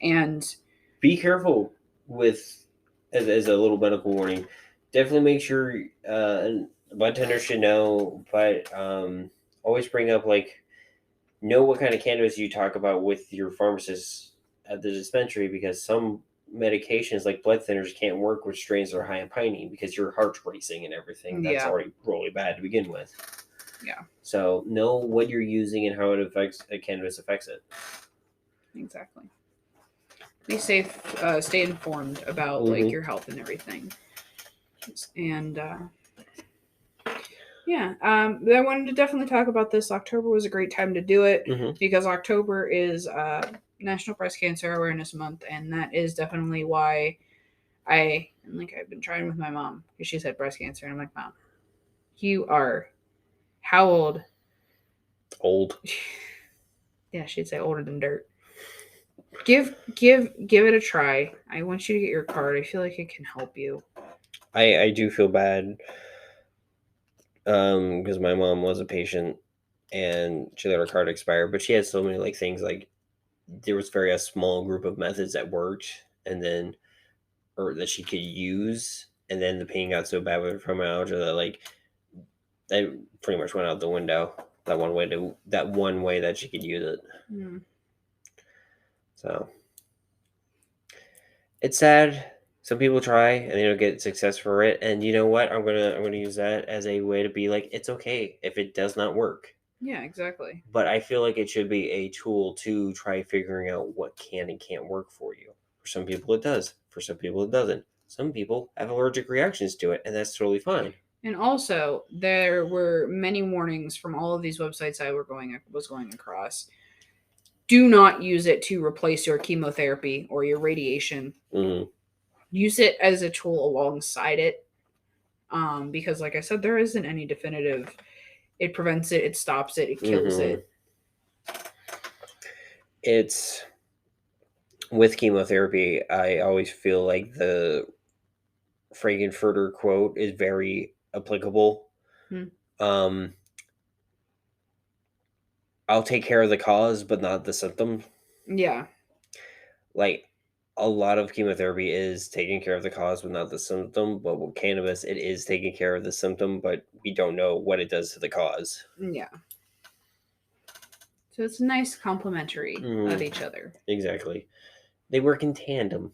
And be careful with, as a little medical warning, definitely make sure bartenders should know, but always bring up know what kind of cannabis you talk about with your pharmacist at the dispensary, because some medications like blood thinners can't work with strains that are high in pinene because your heart's racing and everything. That's already really bad to begin with. Yeah. So know what you're using and how it affects cannabis affects it. Exactly. Be safe. Stay informed about your health and everything. And I wanted to definitely talk about this. October was a great time to do it because October is National Breast Cancer Awareness Month, and that is definitely why I've been trying with my mom because she's had breast cancer, and I'm like, Mom, you are how old? Old. Yeah, she'd say older than dirt. Give it a try. I want you to get your card. I feel like it can help you. I do feel bad because my mom was a patient and she let her card expire, but she had so many things, there was a small group of methods that worked or that she could use, and then the pain got so bad with fibromyalgia that that pretty much went out the window. That one way that she could use it. So it's sad. Some people try and they don't get success for it, and you know what? I'm gonna use that as a way to be it's okay if it does not work. Yeah, exactly. But I feel like it should be a tool to try figuring out what can and can't work for you. For some people it does. For some people it doesn't. Some people have allergic reactions to it, and that's totally fine. And also, there were many warnings from all of these websites I was going across. Do not use it to replace your chemotherapy or your radiation. Use it as a tool alongside it. Because like I said, there isn't any definitive. It prevents it, it stops it, it kills it. It's with chemotherapy. I always feel like the Frankenfurter quote is very applicable. I'll take care of the cause, but not the symptom. Yeah. Like, a lot of chemotherapy is taking care of the cause, but not the symptom. But with cannabis, it is taking care of the symptom, but we don't know what it does to the cause. Yeah. So it's nice complementary of each other. Exactly. They work in tandem.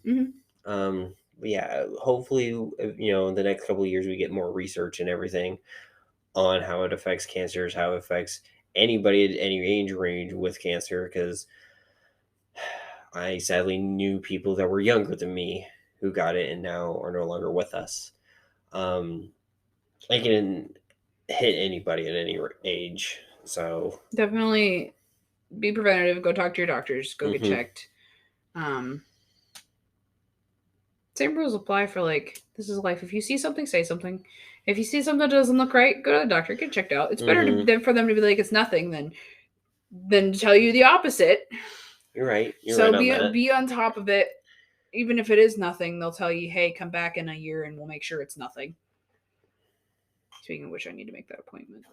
Yeah, hopefully, in the next couple of years, we get more research and everything on how it affects cancers, how it affects anybody at any age range with cancer, because I sadly knew people that were younger than me who got it and now are no longer with us. It can hit anybody at any age. So definitely be preventative. Go talk to your doctors. Go get checked. Same rules apply for this is life. If you see something, say something. If you see something that doesn't look right, go to the doctor, get checked out. It's better for them to be like it's nothing than to tell you the opposite. You're right. Be on top of it. Even if it is nothing, they'll tell you, hey, come back in a year and we'll make sure it's nothing. Speaking of which, I need to make that appointment.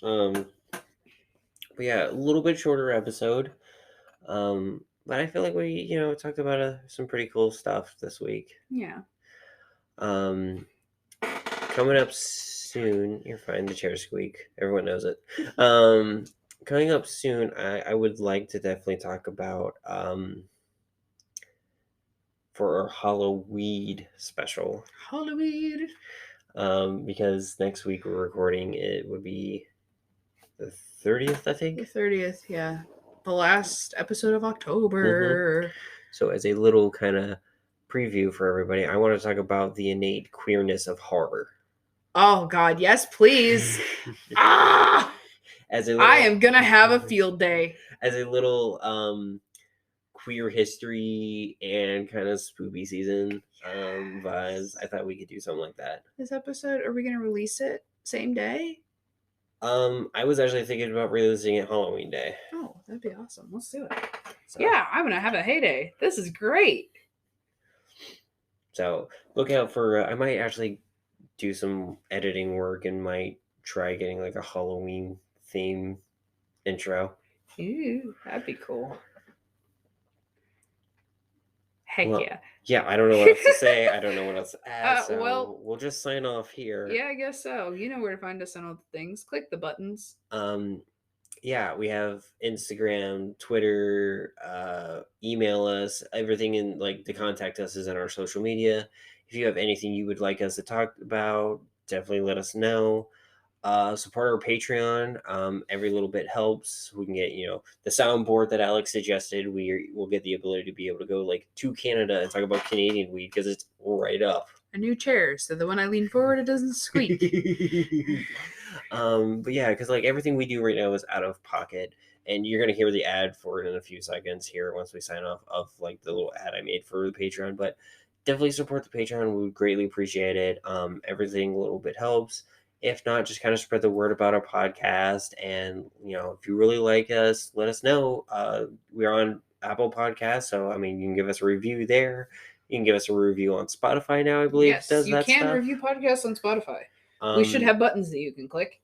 But yeah, a little bit shorter episode. But I feel like we, talked about some pretty cool stuff this week. Yeah. Coming up soon, you're fine, the chair squeak. Everyone knows it. Coming up soon, I would like to definitely talk about for our Halloween special. Halloween. Because next week we're recording, it would be the 30th, I think. The 30th, yeah. The last episode of October. So as a little kind of preview for everybody, I want to talk about the innate queerness of horror. Oh God, yes, please. I am gonna have a field day. As a little queer history and kind of spooky season vibes, I thought we could do something like that. This episode, are we gonna release it same day? I was actually thinking about releasing it Halloween Day. Oh, that'd be awesome. Let's do it. So. Yeah, I'm gonna have a heyday. This is great. So look out for. I might actually do some editing work and might try getting like a Halloween theme intro. Ooh, that'd be cool. Heck yeah. Yeah, I don't know what else to say. I don't know what else to add. So we'll just sign off here. Yeah, I guess so. You know where to find us on all the things. Click the buttons. Yeah, we have Instagram, Twitter, email us. Everything in to contact us is in our social media. If you have anything you would like us to talk about, definitely let us know. Support our Patreon. Every little bit helps. We can get the soundboard that Alex suggested. We'll get the ability to be able to go to Canada and talk about Canadian weed because it's right up. A new chair, so that when I lean forward, it doesn't squeak. But yeah, because everything we do right now is out of pocket, and you're gonna hear the ad for it in a few seconds here once we sign off of the little ad I made for the Patreon. But definitely support the Patreon. We would greatly appreciate it. Everything a little bit helps. If not, just kind of spread the word about our podcast. And, if you really like us, let us know. We're on Apple Podcasts. So, you can give us a review there. You can give us a review on Spotify now, I believe. Yes, you can review podcasts on Spotify. We should have buttons that you can click.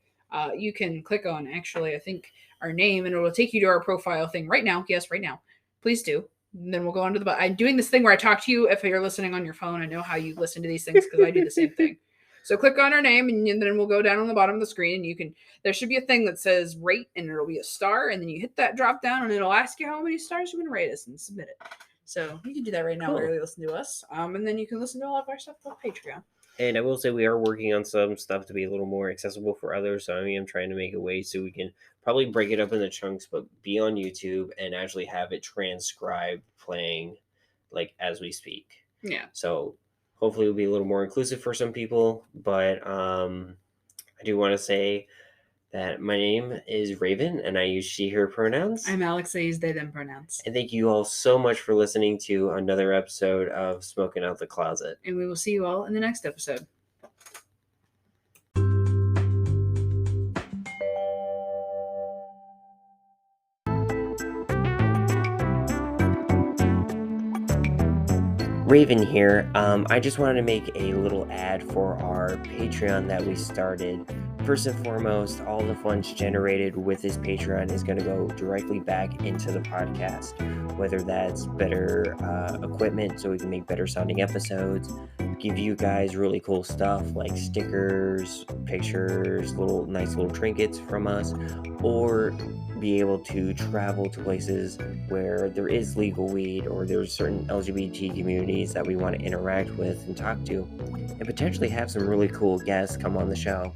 You can click on, actually, I think, our name, and it will take you to our profile thing right now. Yes, right now. Please do. And then we'll go on to the button. I'm doing this thing where I talk to you if you're listening on your phone. I know how you listen to these things because I do the same thing. So click on our name, and then we'll go down on the bottom of the screen, and there should be a thing that says rate, and it'll be a star, and then you hit that drop down, and it'll ask you how many stars you want to rate us and submit it. So you can do that right now while you listen to us. And then you can listen to all of our stuff on Patreon. And I will say we are working on some stuff to be a little more accessible for others. So I'm trying to make a way so we can probably break it up into chunks, but be on YouTube and actually have it transcribed playing as we speak. Yeah. So hopefully it'll be a little more inclusive for some people. But I do want to say that my name is Rayven, and I use she, her pronouns. I'm Alex, I use they, them pronouns. And thank you all so much for listening to another episode of Smoking Out the Closet. And we will see you all in the next episode. Rayven here. I just wanted to make a little ad for our Patreon that we started. First and foremost, all the funds generated with this Patreon is going to go directly back into the podcast, whether that's better equipment so we can make better sounding episodes, give you guys really cool stuff like stickers, pictures, nice little trinkets from us, or be able to travel to places where there is legal weed or there's certain LGBT communities that we want to interact with and talk to, and potentially have some really cool guests come on the show.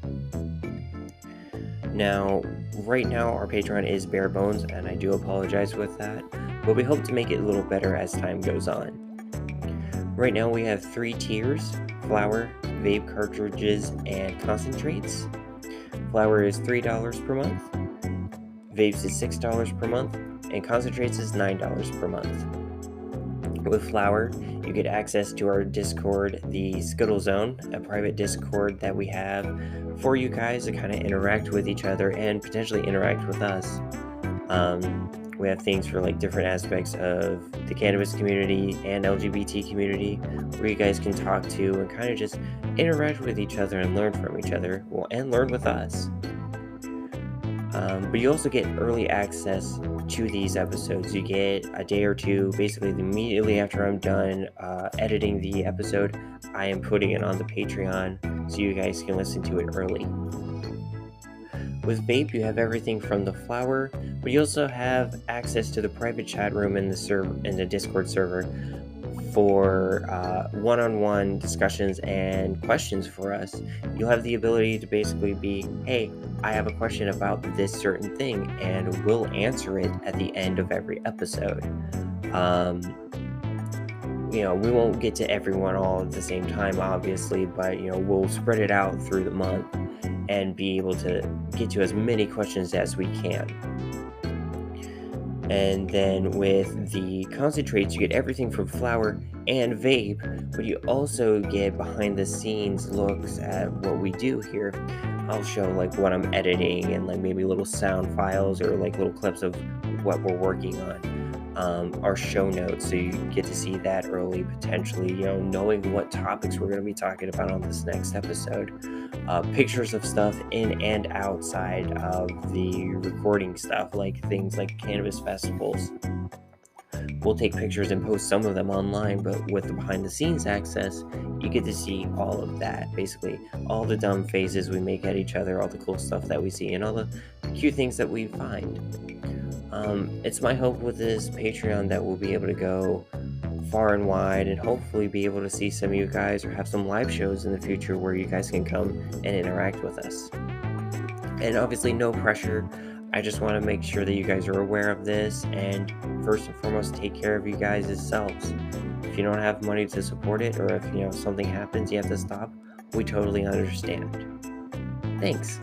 Now, right now our Patreon is bare bones, and I do apologize with that, but we hope to make it a little better as time goes on. Right now we have 3 tiers: flower, vape cartridges, and concentrates. Flower is $3 per month, vapes is $6 per month, and concentrates is $9 per month. With flower, you get access to our Discord, the Scuttle Zone, a private Discord that we have for you guys to kind of interact with each other and potentially interact with us. We have things for like different aspects of the cannabis community and LGBT community where you guys can talk to and kind of just interact with each other and learn from each other, and learn with us. But you also get early access to these episodes. You get a day or two, basically immediately after I'm done editing the episode, I am putting it on the Patreon so you guys can listen to it early. With vape, you have everything from the flower, but you also have access to the private chat room in the Discord server for one-on-one discussions and questions for us. You'll have the ability to basically be, hey, I have a question about this certain thing, and we'll answer it at the end of every episode. We won't get to everyone all at the same time, obviously, but we'll spread it out through the month and be able to get to as many questions as we can. And then with the concentrates, you get everything from flower and vape, but you also get behind the scenes looks at what we do here. I'll show like what I'm editing and like maybe little sound files or like little clips of what we're working on. Our show notes, so you get to see that early, potentially, knowing what topics we're going to be talking about on this next episode. Pictures of stuff in and outside of the recording stuff, like things like cannabis festivals. We'll take pictures and post some of them online, but with the behind the scenes access, you get to see all of that. Basically, all the dumb faces we make at each other, all the cool stuff that we see, and all the cute things that we find. It's my hope with this Patreon that we'll be able to go far and wide and hopefully be able to see some of you guys or have some live shows in the future where you guys can come and interact with us. And obviously no pressure. I just want to make sure that you guys are aware of this, and first and foremost, take care of you guys yourselves. If you don't have money to support it, or if something happens you have to stop, we totally understand. Thanks.